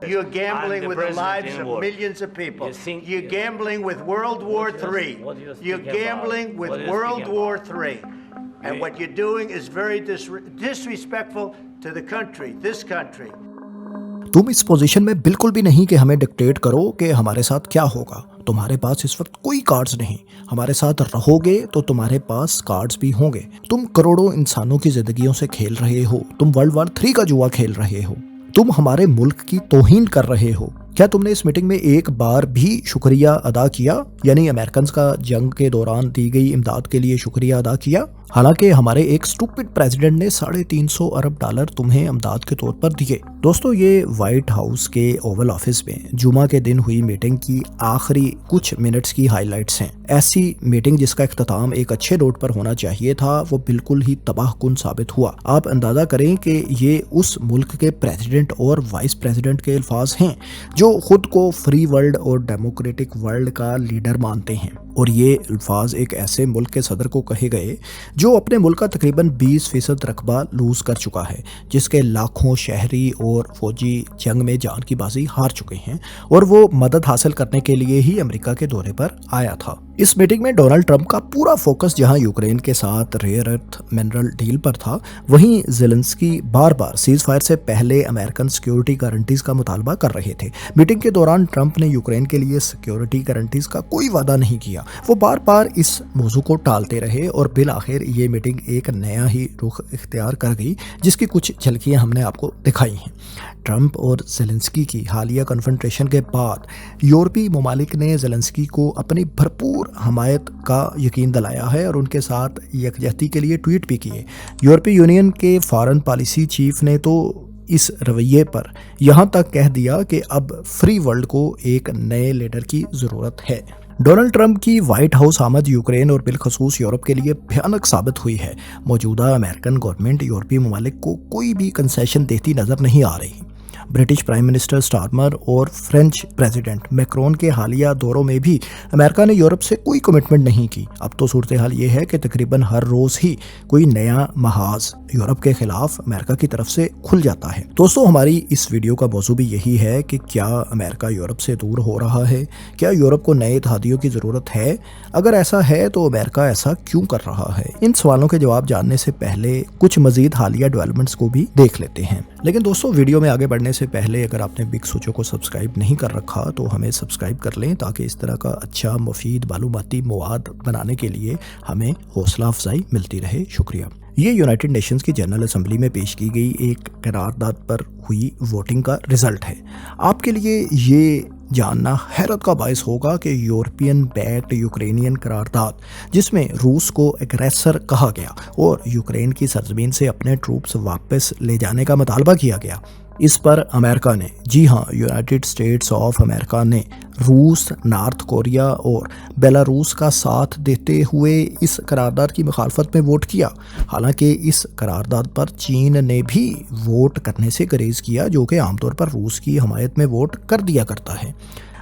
You're gambling I'm the with the president lives in of war. millions of people. You think- You're gambling with World War III. What do you speak You're gambling about? with What do you World speak War about? III. And what you're doing is very disrespectful to the country, this country. تم اس position میں بالکل بھی نہیں کہ ہمیں dictate کرو کہ ہمارے ساتھ کیا ہوگا. تمہارے پاس اس وقت کوئی کارڈز نہیں. ہمارے ساتھ رہو گے تو تمہارے پاس کارڈز بھی ہوں گے. تم کروڑوں انسانوں کی زندگیوں سے کھیل رہے ہو. تم ورلڈ وار 3 کا جوا کھیل رہے ہو. تم ہمارے ملک کی توہین کر رہے ہو. کیا تم نے اس میٹنگ میں ایک بار بھی شکریہ ادا کیا؟ یعنی امریکنز کا جنگ کے دوران دی گئی امداد کے لیے شکریہ ادا کیا؟ حالانکہ ہمارے ایک اسٹوپڈ پریزیڈنٹ نے $350 ارب تمہیں امداد کے طور پر دیے. دوستو یہ وائٹ ہاؤس کے اوول آفس میں جمعہ کے دن ہوئی میٹنگ کی آخری کچھ منٹس کی ہائی لائٹس ہیں. ایسی میٹنگ جس کا اختتام ایک اچھے نوٹ پر ہونا چاہیے تھا وہ بالکل ہی تباہ کن ثابت ہوا. آپ اندازہ کریں کہ یہ اس ملک کے پریزیڈنٹ اور وائس پریزیڈنٹ کے الفاظ ہیں جو خود کو فری ورلڈ اور ڈیموکریٹک ورلڈ کا لیڈر مانتے ہیں. اور یہ الفاظ ایک ایسے ملک کے صدر کو کہے گئے جو اپنے ملک کا تقریباً 20% رقبہ لوز کر چکا ہے، جس کے لاکھوں شہری اور فوجی جنگ میں جان کی بازی ہار چکے ہیں اور وہ مدد حاصل کرنے کے لیے ہی امریکہ کے دورے پر آیا تھا. اس میٹنگ میں ڈونلڈ ٹرمپ کا پورا فوکس جہاں یوکرین کے ساتھ ریئر ارتھ منرل ڈیل پر تھا، وہیں زیلنسکی بار بار سیز فائر سے پہلے امریکن سیکیورٹی گارنٹیز کا مطالبہ کر رہے تھے. میٹنگ کے دوران ٹرمپ نے یوکرین کے لیے سیکیورٹی گارنٹیز کا کوئی وعدہ نہیں کیا. وہ بار بار اس موضوع کو ٹالتے رہے اور بالآخر یہ میٹنگ ایک نیا ہی رخ اختیار کر گئی جس کی کچھ جھلکیاں ہم نے آپ کو دکھائی ہیں. ٹرمپ اور زیلنسکی کی حالیہ کنفرنٹریشن کے بعد یورپی ممالک نے زیلنسکی کو اپنی بھرپور حمایت کا یقین دلایا ہے اور ان کے ساتھ یکجہتی کے لیے ٹویٹ بھی کیے. یورپی یونین کے فارن پالیسی چیف نے تو اس رویے پر یہاں تک کہہ دیا کہ اب فری ورلڈ کو ایک نئے لیڈر کی ضرورت ہے. ڈونلڈ ٹرمپ کی وائٹ ہاؤس آمد یوکرین اور بالخصوص یورپ کے لیے بھیانک ثابت ہوئی ہے. موجودہ امریکن گورنمنٹ یورپی ممالک کو کوئی بھی کنسیشن دیتی نظر نہیں آ رہی. برٹش پرائم منسٹر سٹارمر اور فرینچ پریزیڈنٹ میکرون کے حالیہ دوروں میں بھی امریکہ نے یورپ سے کوئی کمٹمنٹ نہیں کی. اب تو صورتحال یہ ہے کہ تقریباً ہر روز ہی کوئی نیا محاذ یورپ کے خلاف امریکہ کی طرف سے کھل جاتا ہے. دوستو ہماری اس ویڈیو کا موضوع بھی یہی ہے کہ کیا امریکہ یورپ سے دور ہو رہا ہے؟ کیا یورپ کو نئے اتحادیوں کی ضرورت ہے؟ اگر ایسا ہے تو امریکہ ایسا کیوں کر رہا ہے؟ ان سوالوں کے جواب جاننے سے پہلے کچھ مزید حالیہ ڈیولپمنٹس کو بھی دیکھ لیتے ہیں. لیکن دوستو ویڈیو میں آگے بڑھنے سے پہلے اگر آپ نے بگ سوچو کو سبسکرائب نہیں کر رکھا تو ہمیں سبسکرائب کر لیں تاکہ اس طرح کا اچھا مفید معلوماتی مواد بنانے کے لیے ہمیں حوصلہ افزائی ملتی رہے. شکریہ. یہ یونائٹڈ نیشنز کی جنرل اسمبلی میں پیش کی گئی ایک قرارداد پر ہوئی ووٹنگ کا رزلٹ ہے. آپ کے لیے یہ جاننا حیرت کا باعث ہوگا کہ یورپین بیکڈ یوکرینین قرارداد جس میں روس کو ایگریسر کہا گیا اور یوکرین کی سرزمین سے اپنے ٹروپس واپس لے جانے کا مطالبہ کیا گیا، اس پر امریکہ نے، جی ہاں یونائٹڈ اسٹیٹس آف امریکہ نے روس، نارتھ کوریا اور بیلاروس کا ساتھ دیتے ہوئے اس قرارداد کی مخالفت میں ووٹ کیا. حالانکہ اس قرارداد پر چین نے بھی ووٹ کرنے سے گریز کیا جو کہ عام طور پر روس کی حمایت میں ووٹ کر دیا کرتا ہے.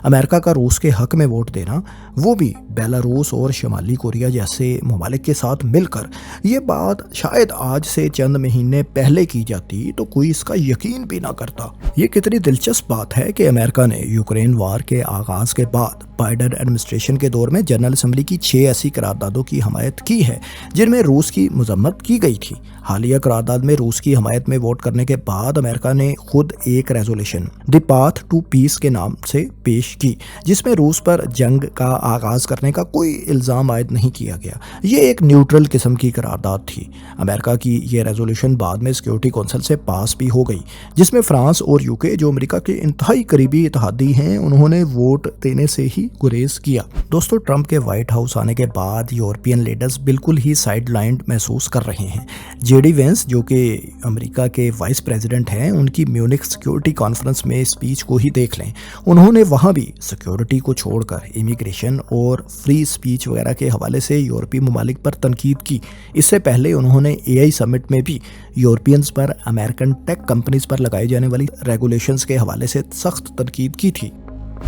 امریکہ کا روس کے حق میں ووٹ دینا، وہ بھی بیلاروس اور شمالی کوریا جیسے ممالک کے ساتھ مل کر، یہ بات شاید آج سے چند مہینے پہلے کی جاتی تو کوئی اس کا یقین بھی نہ کرتا. یہ کتنی دلچسپ بات ہے کہ امریکہ نے یوکرین وار کے آغاز کے بعد بائیڈن ایڈمنسٹریشن کے دور میں جنرل اسمبلی کی 6 ایسی قراردادوں کی حمایت کی ہے جن میں روس کی مذمت کی گئی تھی. حالیہ قرارداد میں روس کی حمایت میں ووٹ کرنے کے بعد امریکہ نے خود ایک ریزولوشن دی پاتھ ٹو پیس کے نام سے پیش کی جس میں روس پر جنگ کا آغاز کرنے کا کوئی الزام عائد نہیں کیا گیا. یہ ایک نیوٹرل قسم کی قرارداد تھی. امریکہ کی یہ ریزولوشن بعد میں سیکیورٹی کونسل سے پاس بھی ہو گئی جس میں فرانس اور یوکے جو امریکہ کے انتہائی قریبی اتحادی ہیں انہوں نے ووٹ دینے سے ہی گریز کیا. دوستو ٹرمپ کے وائٹ ہاؤس آنے کے بعد یورپین لیڈرز بالکل ہی سائیڈ لائنڈ محسوس کر رہے ہیں. جے ڈی وینس جو کہ امریکہ کے وائس پریزیڈنٹ ہیں، ان کی میونک سیکیورٹی کانفرنس میں اسپیچ کو ہی دیکھ لیں. انہوں نے وہاں بھی سیکیورٹی کو چھوڑ کر امیگریشن اور فری اسپیچ وغیرہ کے حوالے سے یورپی ممالک پر تنقید کی. اس سے پہلے انہوں نے AI سمٹ میں بھی یورپینز پر امریکن ٹیک کمپنیز پر لگائی جانے والی ریگولیشنز کے حوالے سے سخت تنقید کی تھی.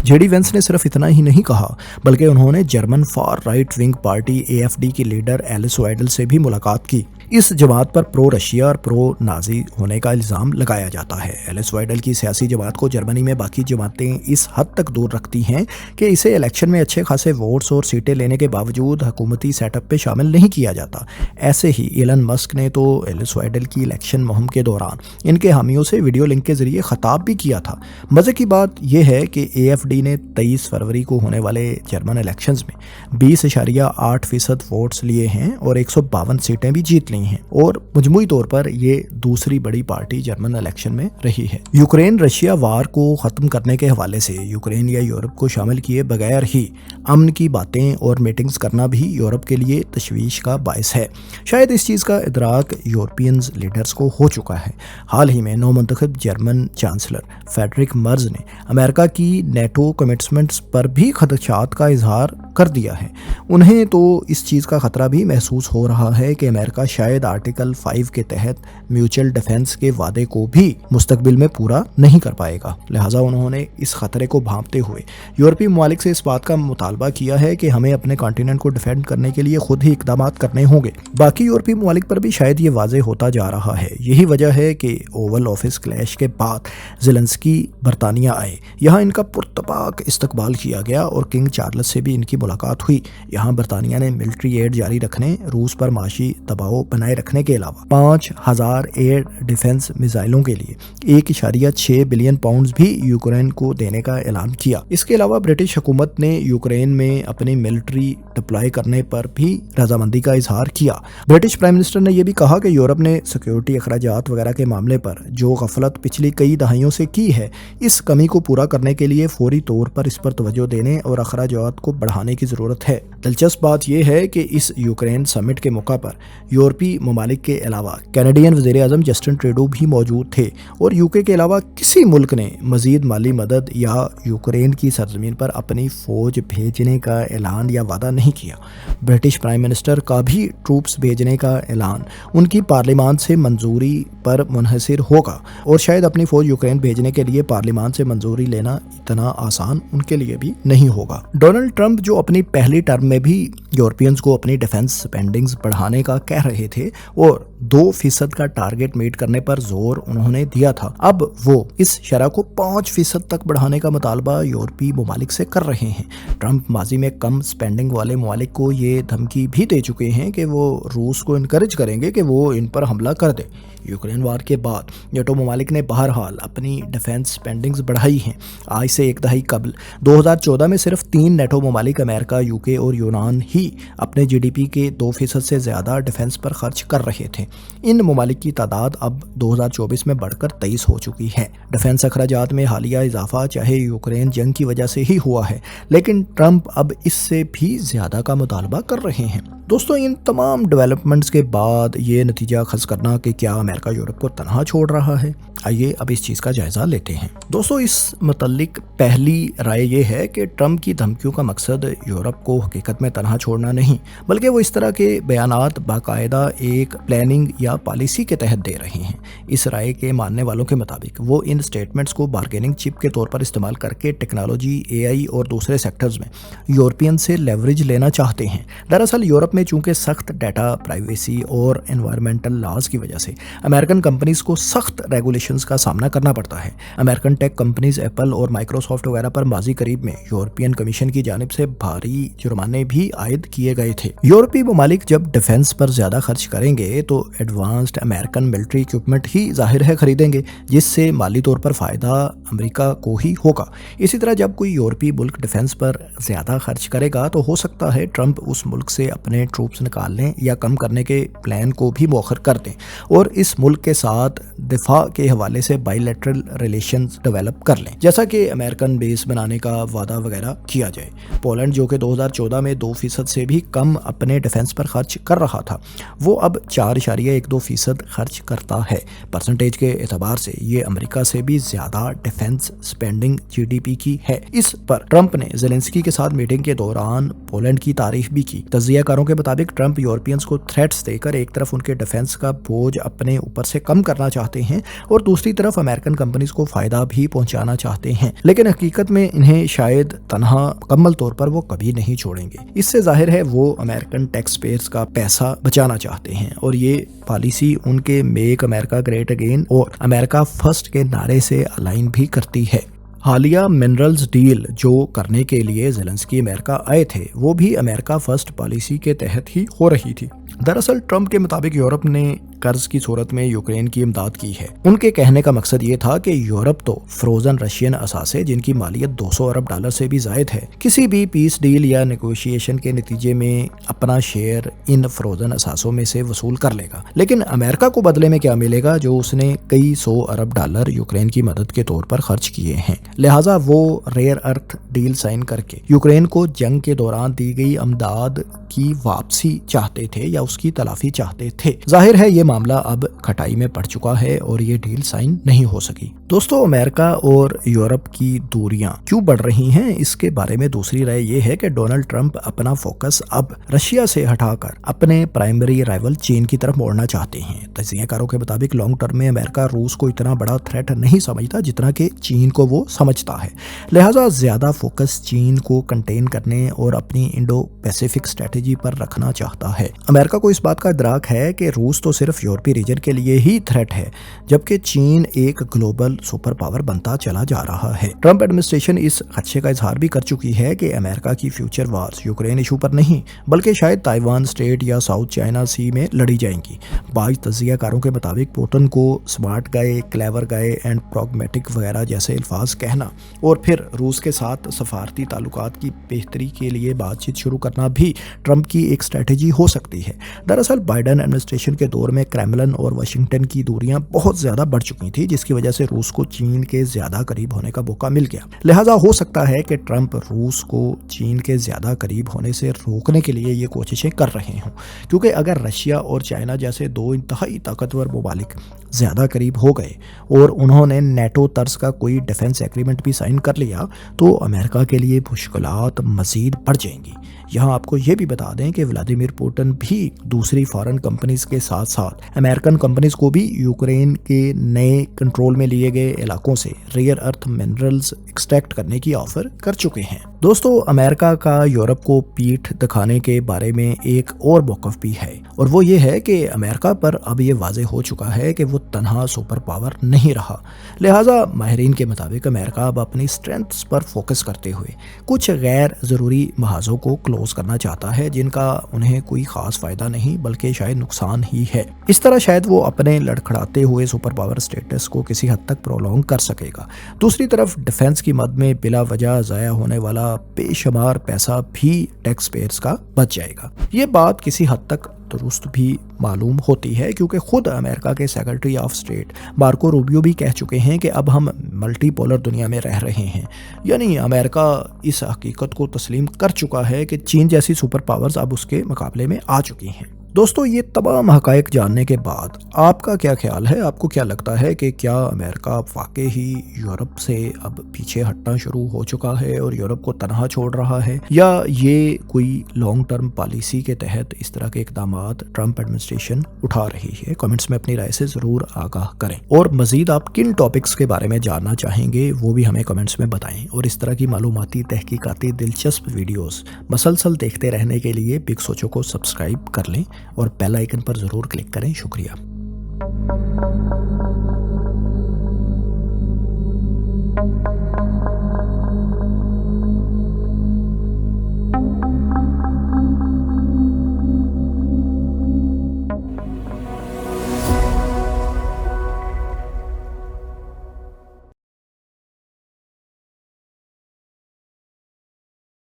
जेडी वेंस ने सिर्फ इतना ही नहीं कहा बल्कि उन्होंने German far right wing party AfD की लीडर एलिस वाइडल से भी मुलाकात की। इस जमात पर प्रो रशिया और प्रो नाजी होने का इल्ज़ाम लगाया जाता है। एलिस वाइडल की सियासी जमात को जर्मनी में बाकी जमातें इस हद तक दूर रखती हैं कि इसे इलेक्शन में अच्छे खासे वोट्स और सीटें लेने के बावजूद हुकूमती सेटअप पे शामिल नहीं किया जाता। ऐसे ही एलन मस्क ने तो एलिस वाइडल की इलेक्शन मुहिम के दौरान इनके हामियों से वीडियो लिंक के जरिए खिताब भी किया था। मज़े की बात यह है कि AfD ने 23 फरवरी को होने वाले जर्मन इलेक्शंस में 20.8% वोट्स लिए हैं और 152 सीटें भी जीत ली हैं और मजमूई तौर पर ये दूसरी बड़ी पार्टी जर्मन इलेक्शन में रही है। यूक्रेन रशिया वार को ख़त्म करने के हवाले से यूक्रेन या यूरोप को शामिल किए बगैर ही अमन की बातें और मीटिंग्स करना भी यूरोप के लिए तशवीश का बायस है। शायद इस चीज़ का इदराक यूरोपियन लीडर्स को हो चुका है। हाल ही में नौमंतखब जर्मन चांसलर फेडरिक मर्ज ने अमेरिका की नेटो कमिटमेंट्स पर भी खदशात का इजहार कर दिया है। उन्हें तो इस चीज़ का ख़तरा भी महसूस हो रहा है कि अमेरिका शायद आर्टिकल 5 के तहत म्यूचुअल डिफेंस के वादे को भी मुस्तकबिल में पूरा नहीं कर पाएगा। लिहाजा उन्होंने इस खतरे को भांपते हुए यूरोपीय ममालिक से इस बात का मुतालबा किया है कि हमें अपने कॉन्टिनेंट को डिफेंड करने के लिए खुद ही इकदाम करने होंगे। बाकी यूरोपीय ममालिक पर भी शायद ये वाज़ेह होता जा रहा है। यही वजह है कि ओवल ऑफिस क्लैश के बाद ज़ेलेंस्की बरतानिया आए। यहाँ इनका पुरतपाक इस्तकबाल किया गया और किंग चार्ल्स से भी इनकी मुलाकात हुई। यहाँ बरतानिया ने मिलिट्री एड जारी रखने, रूस पर माशी दबाव बनाए रखने के अलावा 5000 एयर डिफेंस मिसाइलों के लिए 1.6 बिलियन पाउंड्स भी यूक्रेन को देने का ऐलान किया। इसके अलावा ब्रिटिश हुकूमत ने यूक्रेन में अपनी मिलिट्री डिप्लॉय करने पर भी रजामंदी का इजहार किया। ब्रिटिश प्राइम मिनिस्टर ने यह भी कहा कि यूरोप ने सिक्योरिटी अखराजात वगैरह के मामले पर जो गफलत पिछली कई दहाइयों से की है, इस कमी को पूरा करने के लिए फौरी तौर पर इस पर तवज्जो देने और अखराजात को बढ़ाने की ज़रूरत है। दिलचस्प बात यह है कि इस यूक्रेन समिट के मौका पर यूरोपीय ममालिक के अलावा कैनेडियन वज़ीर-ए-आज़म जस्टिन ट्रूडो भी मौजूद थे और यूके के अलावा किसी मुल्क ने मज़ीद माली मदद या यूक्रेन की सरजमीन पर अपनी फ़ौज भेजने का ऐलान या वादा नहीं किया। ब्रिटिश प्राइम मिनिस्टर का भी ट्रूप्स भेजने का ऐलान उनकी पार्लियामान से मंजूरी पर मुनहसर होगा और शायद अपनी फ़ौज यूक्रेन भेजने के लिए पार्लियामान से मंजूरी लेना इतना आसान उनके लिए भी नहीं होगा। डोनाल्ड ट्रंप जो अपनी पहली टर्म में भी यूरोपियंस को अपनी डिफेंस स्पेंडिंग्स बढ़ाने का कह रहे थे और 2% का टारगेट मीट करने पर जोर उन्होंने दिया था, अब वो इस शरह को 5% तक बढ़ाने का मुतालबा यूरोपीय ममालिक से कर रहे हैं। ट्रंप माजी में कम स्पेंडिंग वाले ममालिक को ये धमकी भी दे चुके हैं कि वो रूस को इनकरेज करेंगे कि वो इन पर हमला कर दे। यूक्रेन वार के बाद नेटो ममालिक ने बहरहाल अपनी डिफेंस स्पेंडिंग्स बढ़ाई हैं। आज से एक दहाई कबल 2014 में सिर्फ 3 नेटो ममालिक अमेरिका, यूके और यूनान ही अपने GDP के 2% से ज़्यादा डिफेंस पर खर्च कर रहे थे। इन ममालिक की तादाद अब 2024 में बढ़कर 23 हो चुकी है। डिफेंस अखराजात में हालिया इजाफा चाहे यूक्रेन जंग की वजह से ही हुआ है, लेकिन ट्रंप अब इससे भी ज़्यादा का मुतालबा कर रहे हैं। दोस्तों, इन तमाम डेवलपमेंट्स के बाद ये नतीजा खस करना कि क्या अमेरिका यूरोप को तनहा छोड़ रहा है, आइए अब इस चीज़ का जायज़ा लेते हैं। दोस्तों, इस मुतल्लिक पहली राय ये है कि ट्रंप की धमकियों का मकसद यूरोप को हकीकत में तनहा छोड़ना नहीं, बल्कि वो इस तरह के बयानात बाकायदा एक प्लानिंग या पॉलिसी के तहत दे रहे हैं। इस राय के मानने वालों के मुताबिक वो इन स्टेटमेंट्स को बार्गेनिंग चिप के तौर पर इस्तेमाल करके टेक्नोलॉजी, AI और दूसरे सेक्टर्स में यूरोपियन से लेवरेज लेना चाहते हैं। दरअसल यूरोप में चूंकि सख्त डाटा प्राइवेसी और एनवायरमेंटल लॉज की वजह से अमेरिकन कंपनीज को सख्त रेगुलेशंस का सामना करना पड़ता है। अमेरिकन टेक कंपनीज एप्पल और माइक्रोसॉफ्ट वगैरह पर माजी करीब में यूरोपियन कमीशन की जानिब से भारी जुर्माने भी आयद किए गए थे। यूरोपीय ममालिक जब डिफेंस पर ज्यादा खर्च करेंगे तो एडवांस्ड अमेरिकन मिलिट्री इक्विपमेंट ही जाहिर है खरीदेंगे, जिससे माली तौर पर फायदा अमेरिका को ही होगा। इसी तरह जब कोई यूरोपीय मुल्क डिफेंस पर ज्यादा खर्च करेगा तो हो सकता है ट्रंप उस मुल्क से अपने ट्रूप्स निकालने या कम करने के प्लान को भी मौखर कर दें और इस मुल्क के साथ दिफा के हवाले से बायलैटरल रिलेशंस डेवलप कर लें, जैसा कि अमेरिकन बेस बनाने का वादा वगैरह किया जाए। पोलैंड जो कि 2014 में 2% से भी कम अपने डिफेंस पर खर्च कर रहा था, वो अब 4.8 सालिया 1-2% खर्च करता है। परसेंटेज के एतबार से ये अमेरिका से भी ज्यादा डिफेंस स्पेंडिंग GDP की है। इस पर ट्रंप ने ज़ेलेंस्की के साथ मीटिंग के दौरान पोलैंड की तारीफ भी की। तज्जियाकारों के मुताबिक ट्रंप यूरोपियंस को थ्रेट्स देकर एक तरफ उनके डिफेंस का बोझ अपने ऊपर से कम करना चाहते हैं और दूसरी तरफ अमेरिकन कंपनीज को फायदा भी पहुंचाना चाहते हैं, लेकिन हकीकत में इन्हें शायद तनहा मुकम्मल तौर पर वो कभी नहीं छोड़ेंगे। इससे जाहिर है वो अमेरिकन टैक्स पेयर्स का पैसा बचाना चाहते हैं और ये पॉलिसी उनके मेक अमेरिका ग्रेट अगेन और अमेरिका फर्स्ट के नारे से अलाइन भी करती है। हालिया मिनरल्स डील जो करने के लिए ज़ेलेंस्की अमेरिका आए थे वो भी अमेरिका फर्स्ट पॉलिसी के तहत ही हो रही थी। दरअसल ट्रंप के मुताबिक यूरोप ने कर्ज की सूरत में यूक्रेन की इमदाद की है। उनके कहने का मकसद ये था कि यूरोप तो फ्रोजन रशियन असासे जिनकी मालियत $200 अरब से भी जायद है, किसी भी पीस डील या नेगोशिएशन के नतीजे में अपना शेयर इन फ्रोजन असासों में से वसूल कर लेगा। लेकिन अमेरिका को बदले में क्या मिलेगा, जो उसने कई $100 अरब यूक्रेन की मदद के तौर पर खर्च किए हैं। लिहाजा वो रेयर अर्थ डील साइन करके यूक्रेन को जंग के दौरान दी गई अमदाद की वापसी चाहते थे या उसकी तलाफी चाहते थे। जाहिर है ये मामला अब खटाई में पड़ चुका है और ये डील साइन नहीं हो सकी। दोस्तों, अमेरिका और यूरोप की दूरियां क्यों बढ़ रही हैं, इसके बारे में दूसरी राय ये है कि डोनाल्ड ट्रंप अपना फोकस अब रशिया से हटाकर अपने प्राइमरी राइवल चीन की तरफ मोड़ना चाहते हैं। तज्जियाकारों के मुताबिक लॉन्ग टर्म में अमेरिका रूस को इतना बड़ा थ्रेट नहीं समझता जितना कि चीन को वो समझता है। लिहाजा ज्यादा फोकस चीन को कंटेन करने और अपनी इंडो पैसिफिक स्ट्रेटेजी पर रखना चाहता है। अमेरिका को इस बात का इदराक है कि रूस तो सिर्फ यूरोपीय रीजन के लिए ही थ्रेट है, जबकि चीन एक ग्लोबल सुपर पावर बनता चला जा रहा है। ट्रंप एडमिनिस्ट्रेशन इस खदशे का इजहार भी कर चुकी है कि अमेरिका की फ्यूचर वार्स यूक्रेन इशू पर नहीं बल्कि शायद ताइवान स्ट्रेट या साउथ चाइना सी में लड़ी जाएंगी। बाज़ तज्जियाकारों के मुताबिक पुतिन को smart guy, clever guy and pragmatic वगैरह जैसे अल्फाज कहना और फिर रूस के साथ सफारती ताल्लुकात की बेहतरी के लिए बातचीत शुरू करना भी ट्रंप की एक स्ट्रेटेजी हो सकती है। दरअसल बाइडेन एडमिनिस्ट्रेशन के दौर में क्रेमलिन और वाशिंगटन की दूरियां बहुत ज्यादा बढ़ चुकी थी, जिसकी वजह से रूस को चीन के ज्यादा करीब होने का मौका मिल गया। लिहाजा हो सकता है कि ट्रंप रूस को चीन के ज्यादा करीब होने से रोकने के लिए ये कोशिशें कर रहे हों, क्योंकि अगर रशिया और चाइना जैसे दो इंतहाई ताकतवर ममालिक ज्यादा करीब हो गए और उन्होंने नेटो तर्ज का कोई डिफेंस एग्रीमेंट भी साइन कर लिया तो अमेरिका के लिए मुश्किलात मजीद बढ़ जाएंगी। यहाँ आपको ये भी बता दें कि व्लादिमीर पुतिन भी दूसरी फॉरेन कंपनीज के साथ साथ अमेरिकन कंपनीज को भी यूक्रेन के नए कंट्रोल में लिए गए इलाकों से रेयर अर्थ मिनरल्स एक्सट्रैक्ट करने की ऑफर कर चुके हैं। दोस्तों, अमेरिका का यूरोप को पीठ दिखाने के बारे में एक और मौक़िफ़ भी है और वो ये है कि अमेरिका पर अब ये वाज़ेह हो चुका है कि वो तन्हा सुपर पावर नहीं रहा। लिहाजा माहिरीन के मुताबिक अमेरिका अब अपनी स्ट्रेंथ्स पर फोकस करते हुए कुछ गैर ज़रूरी महाजों को क्लोज करना चाहता है जिनका उन्हें कोई ख़ास फ़ायदा नहीं बल्कि शायद नुकसान ही है। इस तरह शायद वो अपने लड़खड़ाते हुए सुपर पावर स्टेटस को किसी हद तक प्रोलॉन्ग कर सकेगा। दूसरी तरफ डिफेंस की मद में बिला वजह ज़ाया होने वाला बेशुमार पैसा भी टैक्स पेयर्स का बच जाएगा। ये बात किसी हद तक दुरुस्त भी मालूम होती है, क्योंकि खुद अमेरिका के secretary of state Marco Rubio भी कह चुके हैं कि अब हम मल्टीपोलर दुनिया में रह रहे हैं। यानी अमेरिका इस हकीकत को तस्लीम कर चुका है कि चीन जैसी सुपर पावर्स अब उसके मुकाबले में आ चुकी हैं। दोस्तों, ये तमाम हकायक जानने के बाद आपका क्या ख्याल है? आपको क्या लगता है कि क्या अमेरिका वाकई ही यूरोप से अब पीछे हटना शुरू हो चुका है और यूरोप को तनहा छोड़ रहा है, या ये कोई लॉन्ग टर्म पॉलिसी के तहत इस तरह के इक़दाम ट्रंप एडमिनिस्ट्रेशन उठा रही है? कमेंट्स में अपनी राय से ज़रूर आगाह करें और मज़ीद आप किन टॉपिक्स के बारे में जानना चाहेंगे वो भी हमें कमेंट्स में बताएं। और इस तरह की मालूमाती, तहकीकाती, दिलचस्प वीडियोस मसलसल देखते रहने के लिए बिग सोचो को सब्सक्राइब कर लें और बेल आइकन पर ज़रूर क्लिक करें। शुक्रिया।